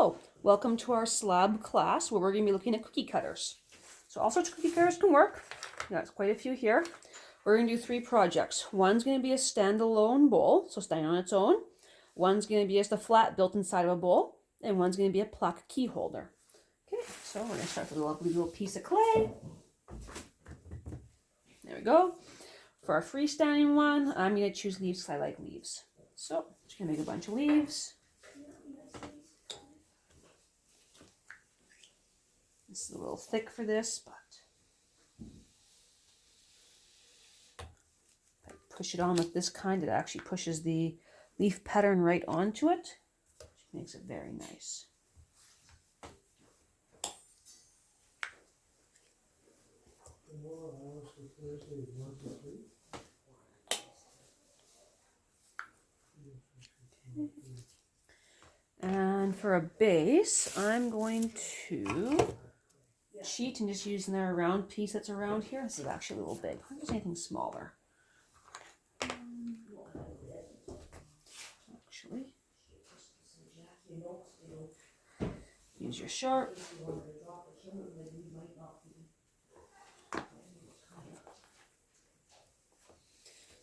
Hello, welcome to our Slab class where we're going to be looking at cookie cutters. So all sorts of cookie cutters can work. There's quite a few here. We're going to do 3 projects. One's going to be a standalone bowl, so standing on its own. One's going to be just a flat built inside of a bowl. And one's going to be a Plaque key holder. Okay, so we're going to start with a lovely little piece of clay. There we go. For our freestanding one, I'm going to choose leaves because I like leaves. So just going to make a bunch of leaves. This is a little thick for this, but if I push it on with this kind, it actually pushes the leaf pattern right onto it, which makes it very nice. And for a base, I'm going to cheat and just use their round piece that's around here. This is actually a little big. I don't use anything smaller. Actually, use your sharp.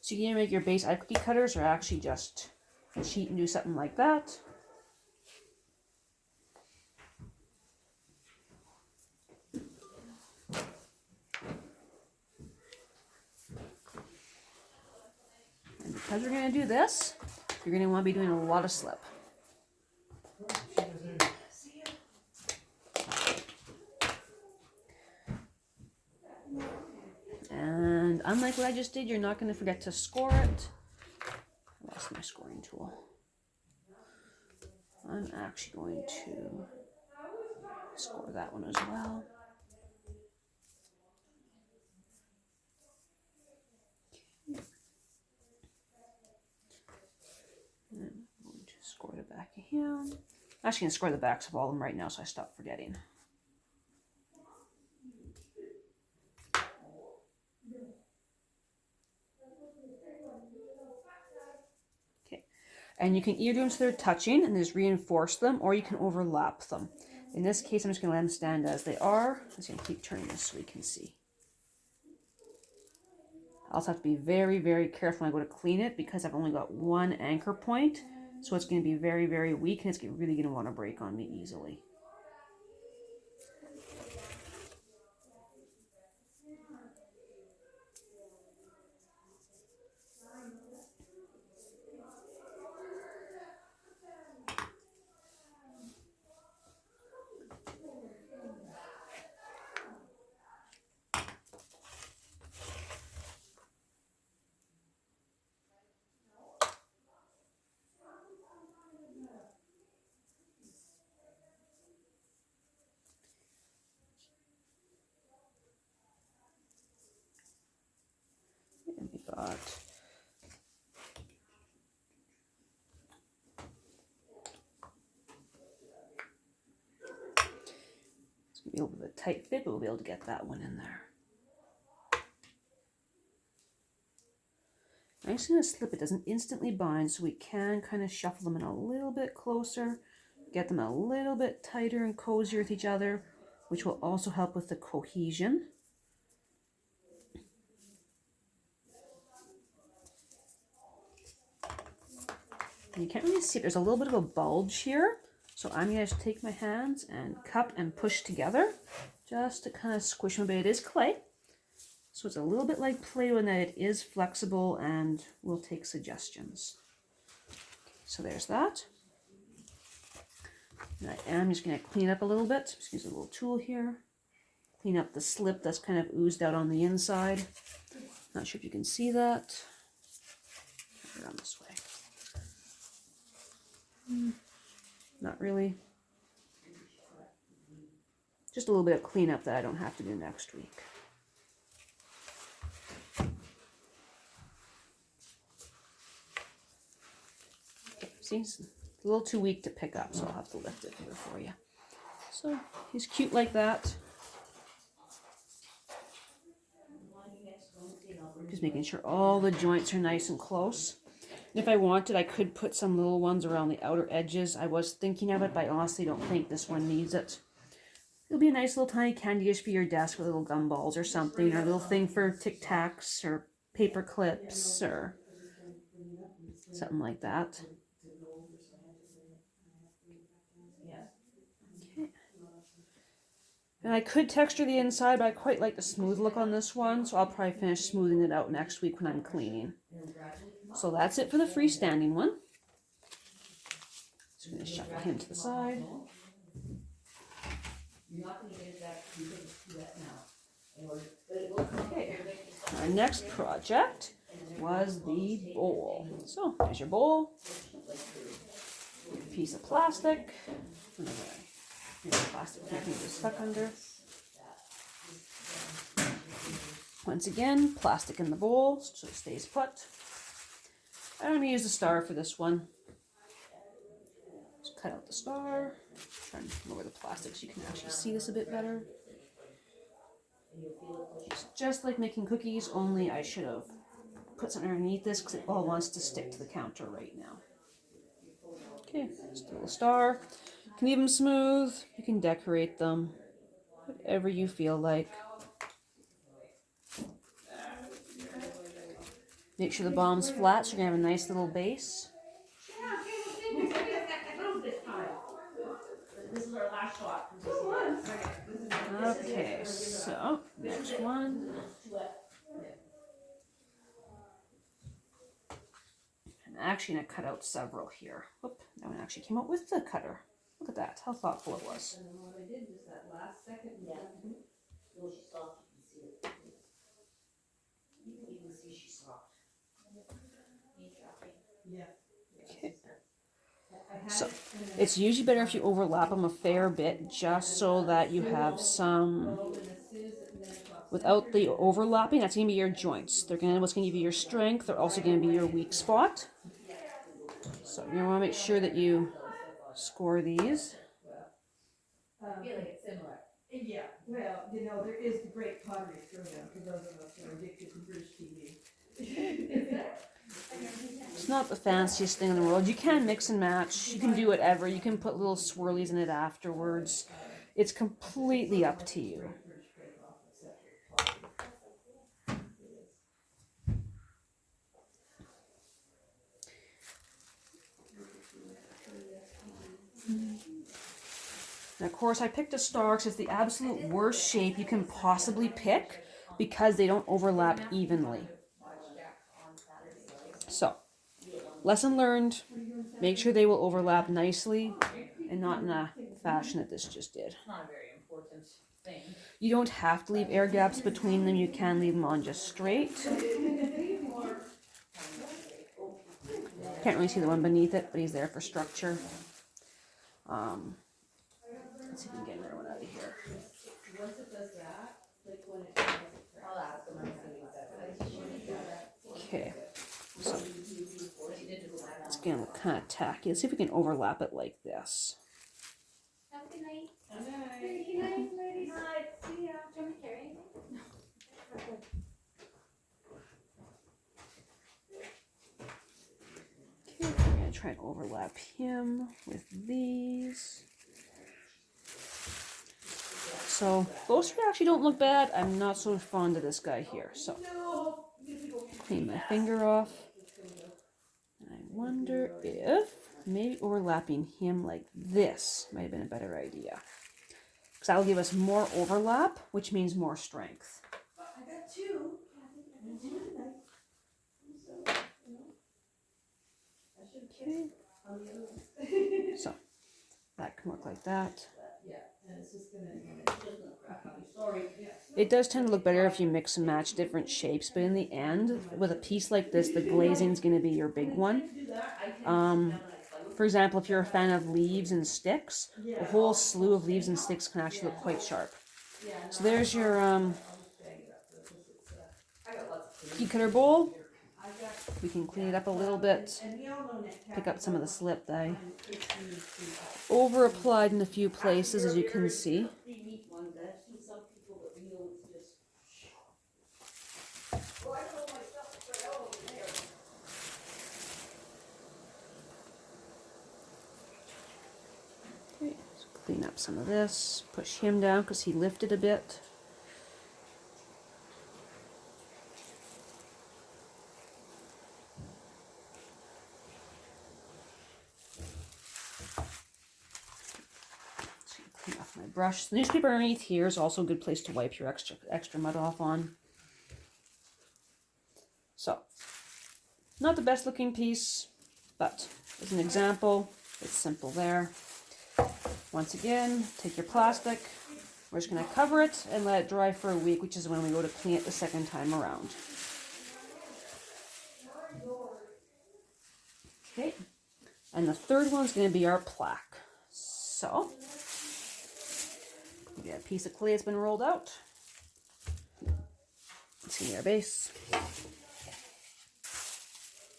So you can make your base out of cookie cutters or actually just cheat and do something like that. And because we're going to do this, you're going to want to be doing a lot of slip. And unlike what I just did, you're not going to forget to score it. I lost my scoring tool. I'm actually going to score that one as well. And I'm going to score the back of him. I'm actually going to score the backs of all of them right now so I stop forgetting. Okay, and you can either do them so they're touching and just reinforce them, or you can overlap them. In this case, I'm just going to let them stand as they are. I'm just going to keep turning this so we can see. I also have to be very, very careful when I go to clean it because I've only got one anchor point. So it's going to be very, very weak and it's really going to want to break on me easily. And we got it's going to be a little bit of a tight fit, but we'll be able to get that one in there. I'm just going to slip it. Doesn't instantly bind, so we can kind of shuffle them in a little bit closer, get them a little bit tighter and cozier with each other, which will also help with the cohesion. And you can't really see it. There's a little bit of a bulge here, so I'm going to just take my hands and cup and push together just to kind of squish them a bit. It is clay. So it's a little bit like Play-Doh in that it is flexible and will take suggestions. So there's that. And I am just going to clean it up a little bit. Just use a little tool here. Clean up the slip that's kind of oozed out on the inside. Not sure if you can see that. Around this way. Not really. Just a little bit of cleanup that I don't have to do next week. See, it's a little too weak to pick up, so I'll have to lift it here for you. So he's cute like that. Just making sure all the joints are nice and close. If I wanted, I could put some little ones around the outer edges. I was thinking of it, but I honestly don't think this one needs it. It'll be a nice little tiny candy dish for your desk with little gumballs or something, or a little thing for Tic Tacs or paper clips or something like that. Okay. And I could texture the inside, but I quite like the smooth look on this one, so I'll probably finish smoothing it out next week when I'm cleaning. So that's it for the freestanding one. Just going to shuffle him to the side. Okay, our next project was the bowl. So there's your bowl, a piece of plastic. Plastic here can get stuck under. Once again, plastic in the bowl so it stays put. I'm going to use the star for this one. Just cut out the star. Try and lower the plastic so you can actually see this a bit better. It's just like making cookies, only I should have put something underneath this because it all wants to stick to the counter right now. Okay, just a little star. You can leave them smooth, you can decorate them, whatever you feel like. Make sure the bottom's flat so you're going to have a nice little base. This is our last shot. Okay, so next one. I'm actually going to cut out several here. Whoop, that one actually came out with the cutter. Look at that, how thoughtful it was. And then what I did was that last second. Yeah. Well, she stopped. You can see it. You can see she stopped. Yeah. Okay. So it's usually better if you overlap them a fair bit, just so that you have some. Without the overlapping, that's going to be your joints. They're going to what's going to give you your strength. They're also going to be your weak spot. So you want to make sure that you score these. I feel like it's similar. Yeah, well, you know, there is the great pottery throwdown for those of us who are addicted to British TV. It's not the fanciest thing in the world. You can mix and match. You can do whatever. You can put little swirlies in it afterwards. It's completely up to you. And of course, I picked a star because it's the absolute worst shape you can possibly pick because they don't overlap evenly. So, lesson learned, make sure they will overlap nicely and not in the fashion that this just did. You don't have to leave air gaps between them, you can leave them on just straight. Can't really see the one beneath it, but he's there for structure. Let's see if we can get another one out of here. Once it does that, like when it I'll ask them. Okay, so it's gonna look kind of tacky. Let's see if we can overlap it like this. Have a good night. Good night. Good night, ladies. See ya. Do you want me to carry anything? Okay, we're gonna try and overlap him with these. So those three actually don't look bad. I'm not so fond of this guy here. So clean my finger off. And I wonder if maybe overlapping him like this might have been a better idea. Because that'll give us more overlap, which means more strength. I got two. Okay. So that can look like that. It does tend to look better if you mix and match different shapes, but in the end, with a piece like this, the glazing is going to be your big one. For example, if you're a fan of leaves and sticks, a whole slew of leaves and sticks can actually look quite sharp. So there's your cookie cutter bowl. We can clean it up a little bit, pick up some of the slip that I over applied in a few places, as you can see. Clean up some of this, push him down because he lifted a bit. Clean off my brush. The newspaper underneath here is also a good place to wipe your extra mud off on. So, not the best looking piece, but as an example, it's simple there. Once again, take your plastic. We're just going to cover it and let it dry for a week, which is when we go to clean it the second time around. Okay, and the third one's going to be our plaque. So, we get a piece of clay that's been rolled out. It's going to be our base.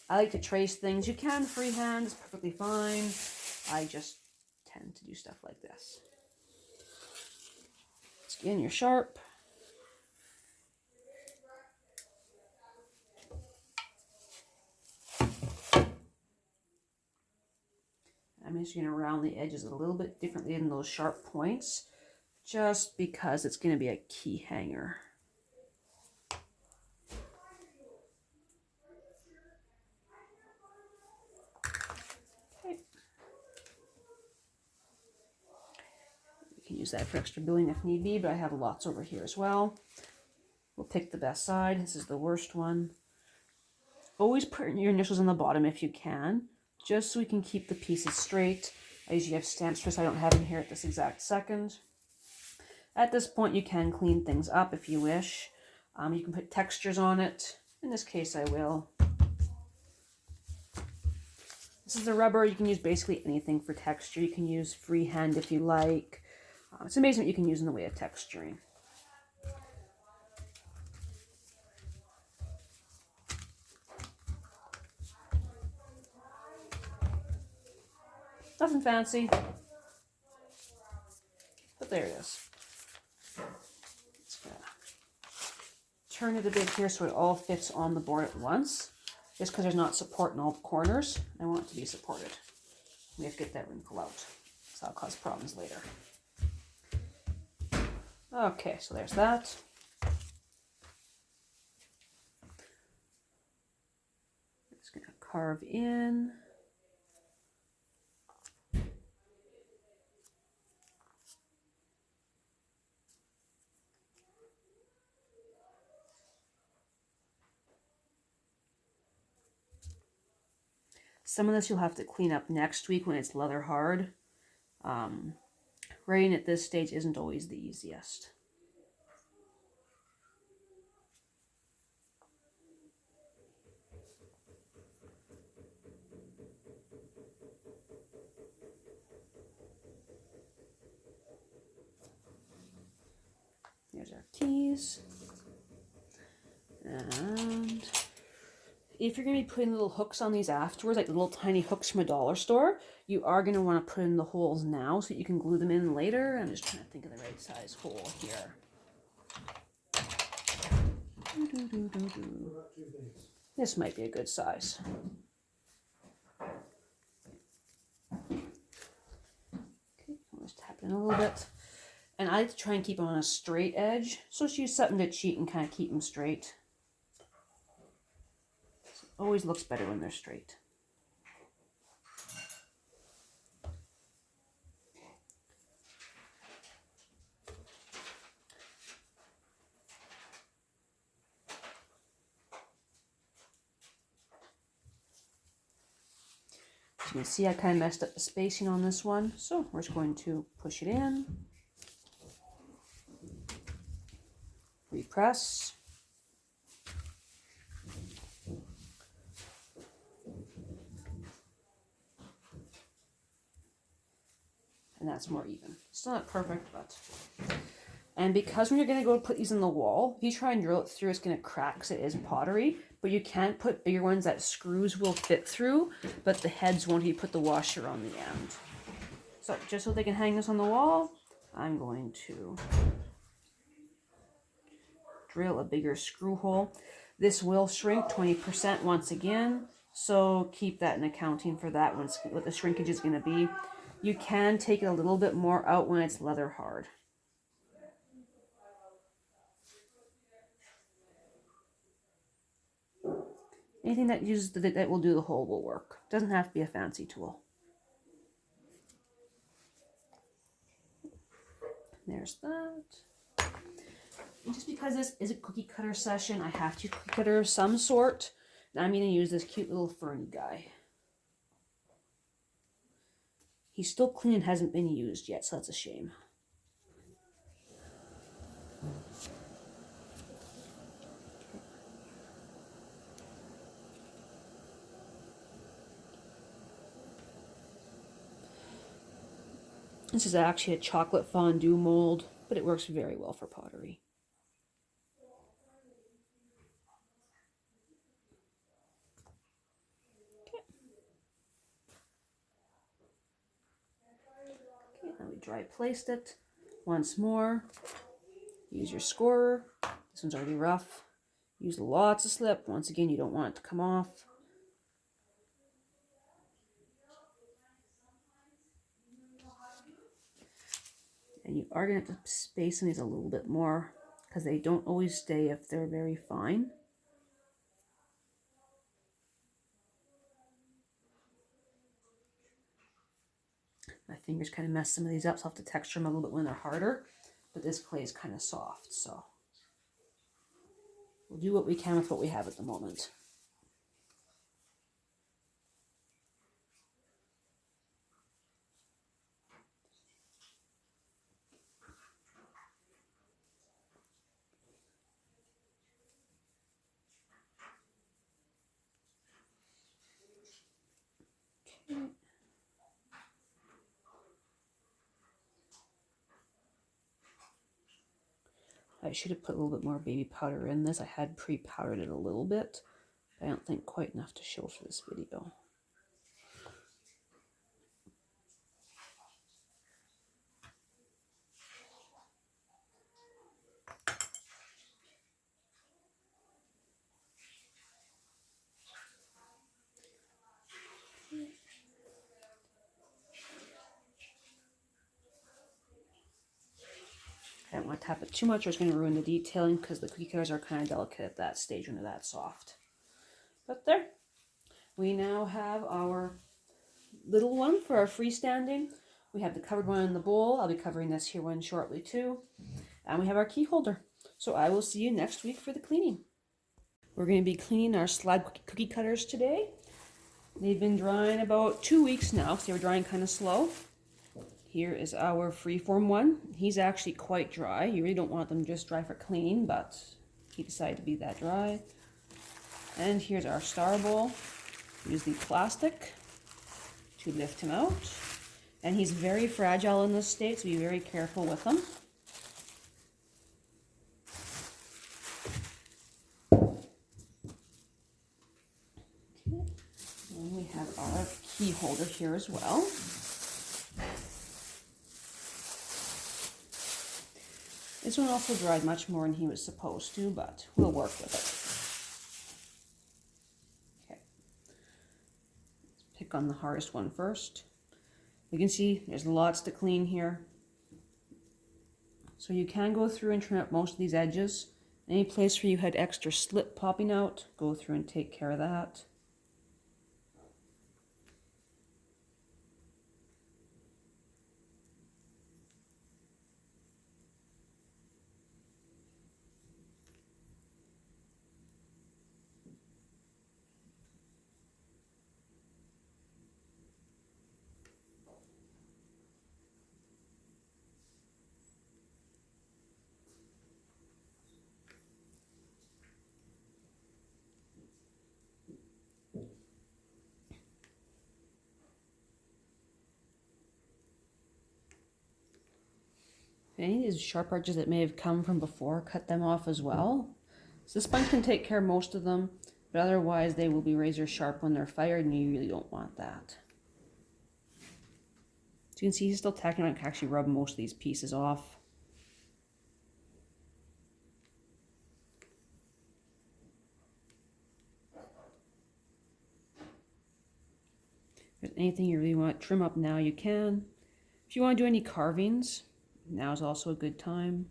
I like to trace things. You can freehand, it's perfectly fine. I just tend to do stuff like this. Again, you're sharp. I'm just going to round the edges a little bit differently than those sharp points, just because it's going to be a key hanger. Okay. You can use that for extra billing if need be, but I have lots over here as well. We'll pick the best side. This is the worst one. Always put your initials on the bottom if you can, just so we can keep the pieces straight. I usually have stamps for this. I don't have them here at this exact second. At this point, you can clean things up if you wish. You can put textures on it. In this case, I will. This is the rubber. You can use basically anything for texture. You can use freehand if you like. It's amazing what you can use in the way of texturing. Nothing fancy, but there it is. Just gonna turn it a bit here so it all fits on the board at once. Just because there's not support in all the corners, I want it to be supported. We have to get that wrinkle out, so that'll cause problems later. Okay, so there's that. Just gonna carve in. Some of this you'll have to clean up next week when it's leather hard. Writing at this stage isn't always the easiest. There's our keys. And if you're going to be putting little hooks on these afterwards, like the little tiny hooks from a dollar store, you are going to want to put in the holes now so that you can glue them in later. I'm just trying to think of the right size hole here. This might be a good size. Okay, I'll just tap it in a little bit. And I like to try and keep them on a straight edge, so just use something to cheat and kind of keep them straight. Always looks better when they're straight. As you can see, I kind of messed up the spacing on this one, so we're just going to push it in, repress. And that's more even. Still not perfect, but... And because when you're going to go put these in the wall, if you try and drill it through, it's going to crack because it is pottery. But you can't put bigger ones that screws will fit through, but the heads won't. You put the washer on the end. So just so they can hang this on the wall, I'm going to drill a bigger screw hole. This will shrink 20% once again, so keep that in accounting for that, what the shrinkage is going to be. You can take it a little bit more out when it's leather hard. Anything that uses that will do the hole will work. Doesn't have to be a fancy tool. There's that. And just because this is a cookie cutter session, I have to cookie cutter of some sort. And I'm going to use this cute little ferny guy. He's still clean and hasn't been used yet, so that's a shame. This is actually a chocolate fondue mold, but it works very well for pottery. Okay, now we dry placed it. Once more, use your scorer. This one's already rough. Use lots of slip. Once again, you don't want it to come off. And you are going to have to space these a little bit more because they don't always stay if they're very fine. My fingers kind of mess some of these up, so I'll have to texture them a little bit when they're harder. But this clay is kind of soft, so we'll do what we can with what we have at the moment. Okay. I should have put a little bit more baby powder in this. I had pre-powdered it a little bit, but I don't think quite enough to show for this video. I don't want to tap it too much or it's going to ruin the detailing because the cookie cutters are kind of delicate at that stage when they're that soft. But there, we now have our little one for our freestanding. We have the covered one in the bowl. I'll be covering this here one shortly too. And we have our key holder. So I will see you next week for the cleaning. We're going to be cleaning our slab cookie cutters today. They've been drying about 2 weeks now, so they were drying kind of slow. Here is our freeform one. He's actually quite dry. You really don't want them just dry for cleaning, but he decided to be that dry. And here's our star bowl. Use the plastic to lift him out. And he's very fragile in this state, so be very careful with him. Okay. And we have our key holder here as well. This one also dried much more than he was supposed to, but we'll work with it. Okay. Let's pick on the hardest one first. You can see there's lots to clean here. So you can go through and trim up most of these edges. Any place where you had extra slip popping out, go through and take care of that. Any of these sharp edges that may have come from before, cut them off as well. So the sponge can take care of most of them, but otherwise they will be razor sharp when they're fired, and you really don't want that. So you can see he's still tacking on. I can actually rub most of these pieces off. If there's anything you really want to trim up now, you can. If you want to do any carvings, now is also a good time.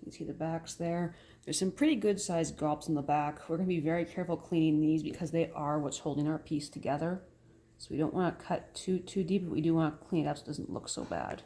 You see the backs there. There's some pretty good sized gobs in the back. We're going to be very careful cleaning these because they are what's holding our piece together. So we don't want to cut too deep, but we do want to clean it up so it doesn't look so bad.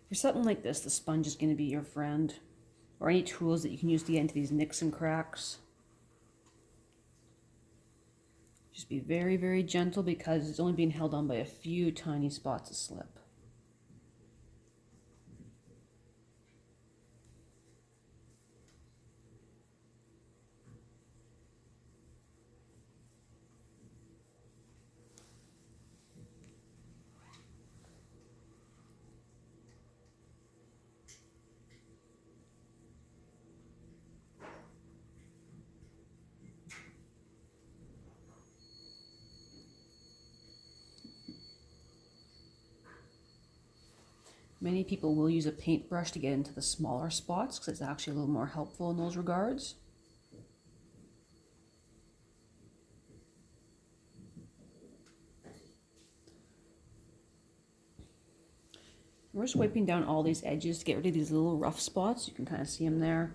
For something like this, the sponge is going to be your friend, or any tools that you can use to get into these nicks and cracks. Just be very, very gentle because it's only being held on by a few tiny spots of slip. Many people will use a paintbrush to get into the smaller spots because it's actually a little more helpful in those regards. We're just wiping down all these edges to get rid of these little rough spots. You can kind of see them there.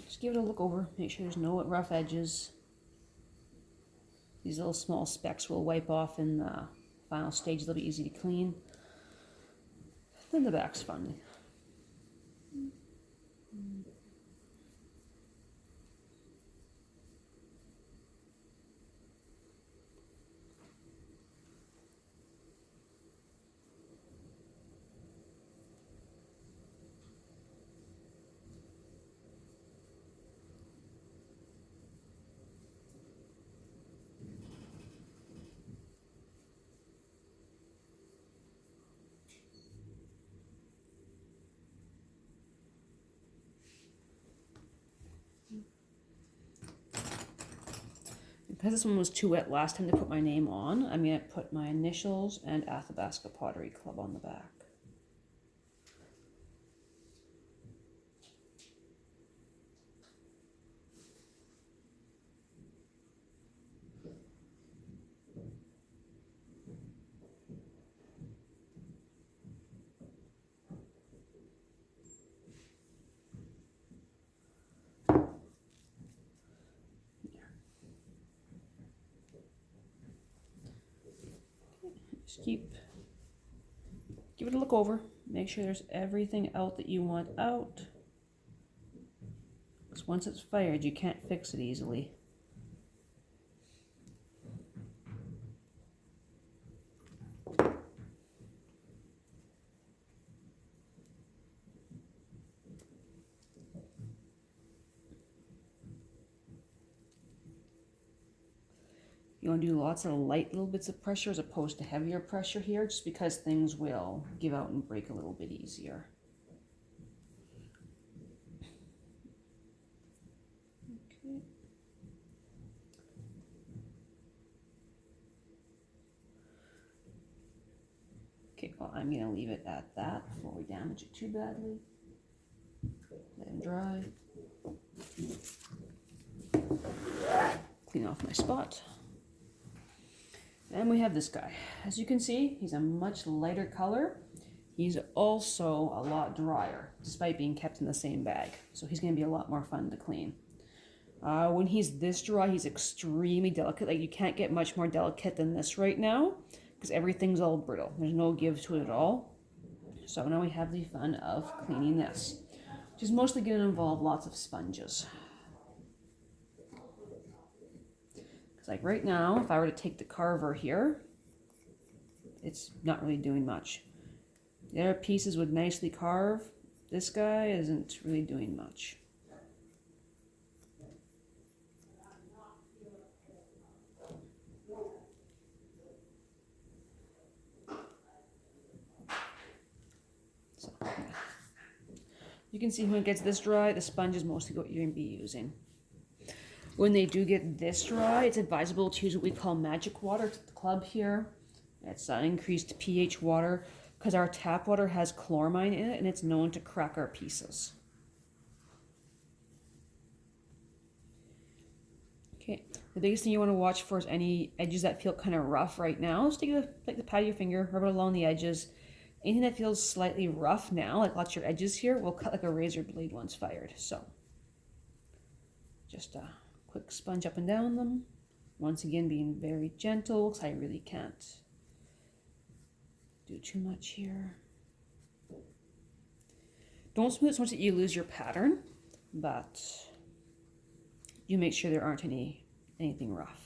Just give it a look over, make sure there's no rough edges. These little small specks will wipe off in the final stage. They'll be easy to clean. Then the back's fun. Because this one was too wet last time to put my name on, I'm going to put my initials and Athabasca Pottery Club on the back. Just give it a look over. Make sure there's everything out that you want out. Because once it's fired, you can't fix it easily. You want to do lots of light little bits of pressure as opposed to heavier pressure here, just because things will give out and break a little bit easier. Okay. Okay, well, I'm going to leave it at that before we damage it too badly. Let him dry. Clean off my spot. And we have this guy. As you can see, he's a much lighter color. He's also a lot drier, despite being kept in the same bag. So he's going to be a lot more fun to clean. When he's this dry, he's extremely delicate. Like, you can't get much more delicate than this right now, because everything's all brittle. There's no give to it at all. So now we have the fun of cleaning this, which is mostly going to involve lots of sponges. Like right now, if I were to take the carver here, it's not really doing much. The other pieces would nicely carve. This guy isn't really doing much. So, yeah. You can see when it gets this dry, the sponge is mostly what you're going to be using. When they do get this dry, it's advisable to use what we call magic water. It's at the club here. It's increased pH water because our tap water has chloramine in it and it's known to crack our pieces. Okay, the biggest thing you want to watch for is any edges that feel kind of rough right now. Just take the pad of your finger, rub it along the edges. Anything that feels slightly rough now, like lots of your edges here, will cut like a razor blade once fired. So just quick sponge up and down them. Once again, being very gentle, because I really can't do too much here. Don't smooth it so much that you lose your pattern, but you make sure there aren't anything rough.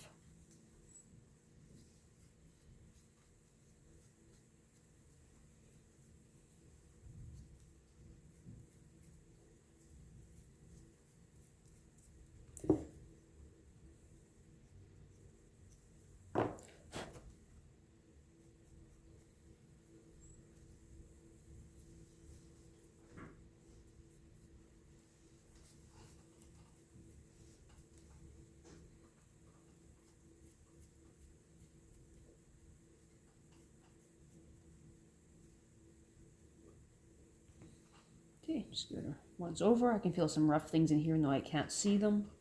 Okay, just give it once over. I can feel some rough things in here, even though I can't see them.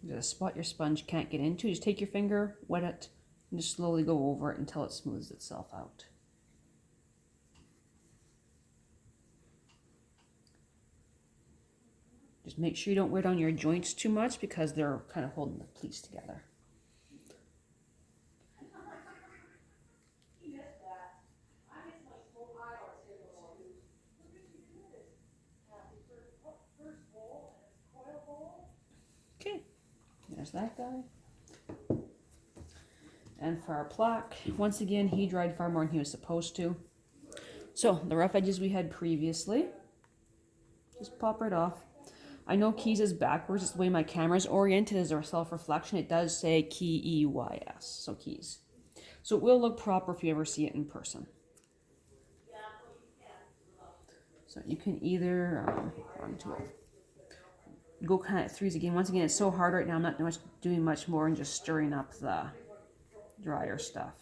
There's a spot your sponge can't get into. Just take your finger, wet it, and just slowly go over it until it smooths itself out. Just make sure you don't wear down your joints too much because they're kind of holding the pleats together. Okay, there's that guy. And for our plaque, once again, he dried far more than he was supposed to. So the rough edges we had previously, just pop right off. I know keys is backwards, it's the way my camera is oriented as our self-reflection. It does say key E-Y-S, so keys. So it will look proper if you ever see it in person. So you can either go kind of threes again. Once again, it's so hard right now, I'm not doing much more and just stirring up the drier stuff.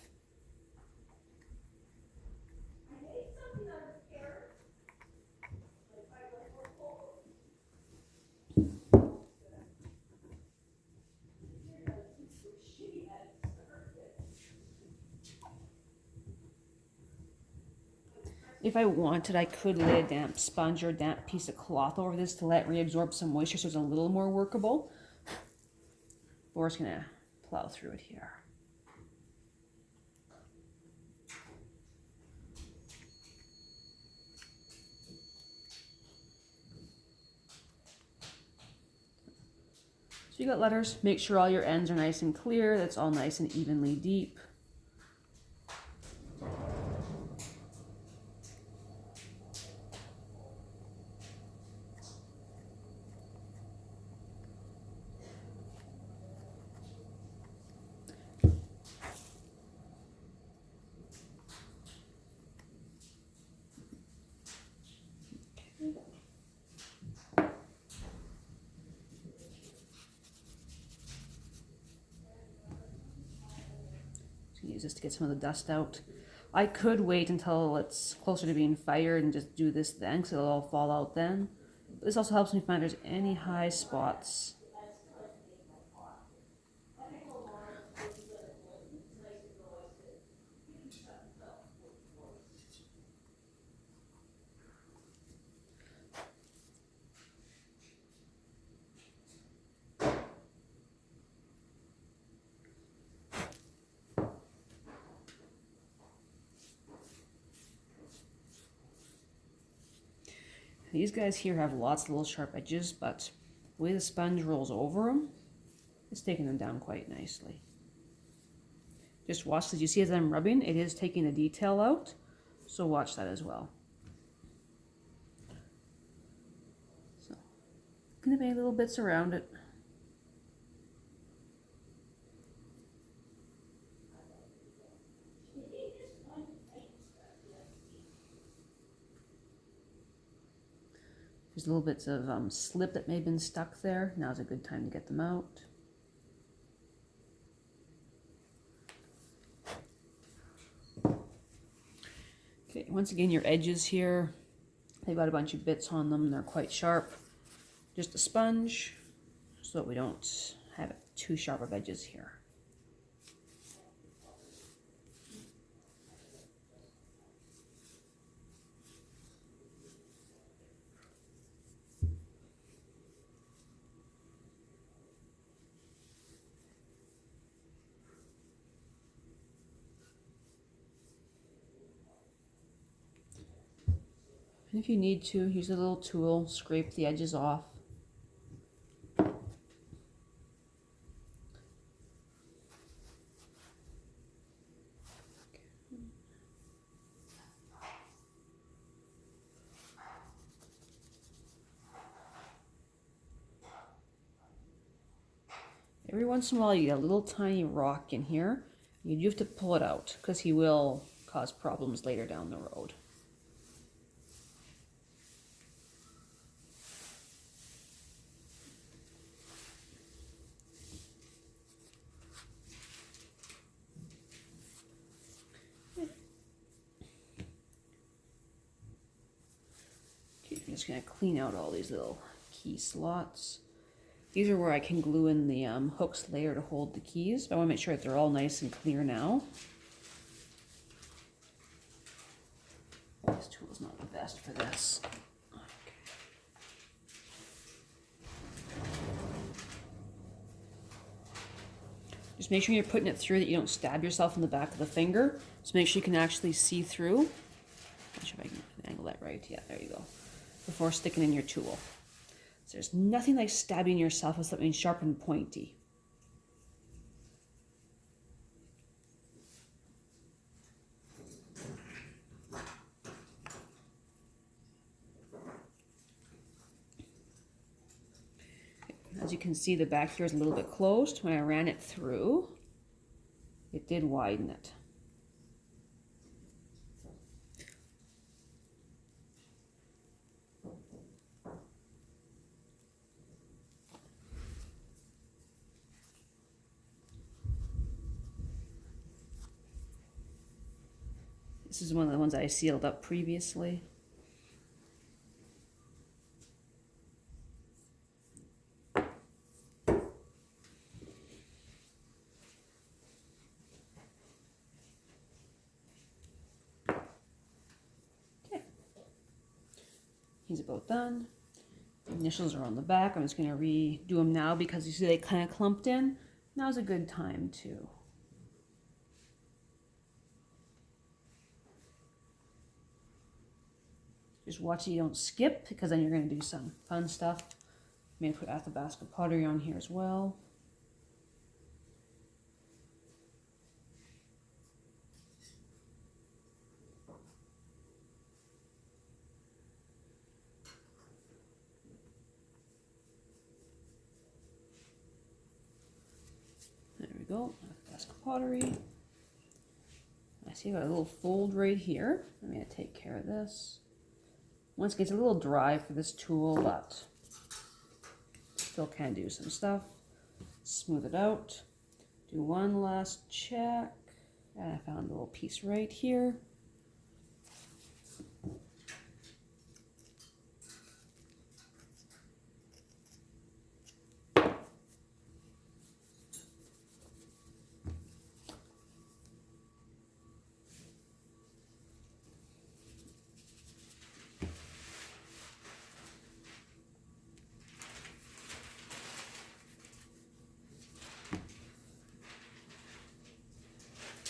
If I wanted, I could lay a damp sponge or a damp piece of cloth over this to let it reabsorb some moisture so it's a little more workable. We're just gonna plow through it here. So you got letters, make sure all your ends are nice and clear, that's all nice and evenly deep. Use this to get some of the dust out. I could wait until it's closer to being fired and just do this then, because it'll all fall out then. But this also helps me find if there's any high spots. These guys here have lots of little sharp edges, but the way the sponge rolls over them, it's taking them down quite nicely. Just watch, as you see as I'm rubbing, it is taking the detail out, so watch that as well. So, gonna make little bits around it. There's little bits of slip that may have been stuck there. Now's a good time to get them out. Okay, once again, your edges here, they've got a bunch of bits on them. They're quite sharp. Just a sponge so that we don't have too sharp of edges here. And if you need to, use a little tool, scrape the edges off. Every once in a while you get a little tiny rock in here. You do have to pull it out because he will cause problems later down the road. Okay, I'm just going to clean out all these little key slots. These are where I can glue in the hooks later to hold the keys, but I want to make sure that they're all nice and clear now. This tool is not the best for this. Okay. Just make sure you're putting it through that you don't stab yourself in the back of the finger. Just make sure you can actually see through. Not sure if I can angle that right. Yeah, there you go. Before sticking in your tool. So there's nothing like stabbing yourself with something sharp and pointy. As you can see, the back here is a little bit closed. When I ran it through, it did widen it. This is one of the ones I sealed up previously. Okay. He's about done. The initials are on the back. I'm just going to redo them now because you see they kind of clumped in. Now's a good time to just watch so you don't skip, because then you're going to do some fun stuff. I'm going to put Athabasca pottery on here as well. There we go, Athabasca pottery. I see I got a little fold right here. I'm going to take care of this. Once it gets a little dry for this tool, but still can do some stuff. Smooth it out. Do one last check. And I found a little piece right here.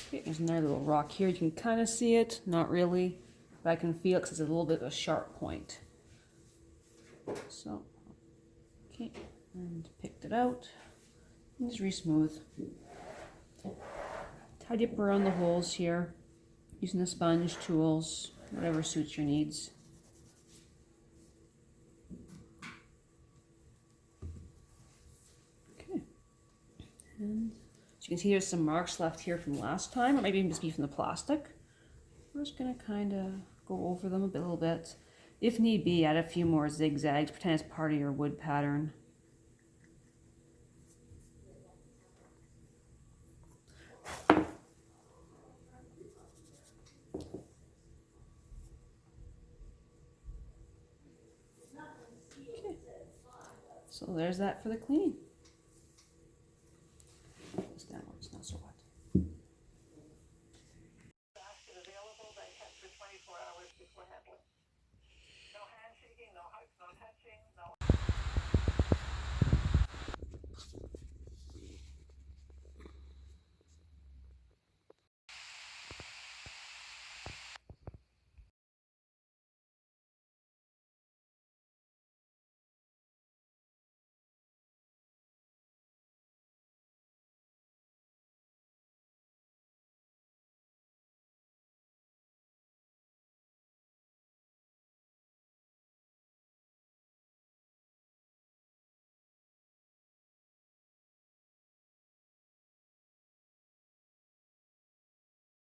Okay, there's another little rock here. You can kind of see it, not really, but I can feel it because it's a little bit of a sharp point. So, okay, and picked it out. And just re-smooth. Tidy up around the holes here, using the sponge tools, whatever suits your needs. Okay, and so you can see there's some marks left here from last time, or maybe even just be from the plastic. We're just going to kind of go over them a little bit. If need be, add a few more zigzags, pretend it's part of your wood pattern. Okay. So there's that for the cleaning. It's down where it's not so wet.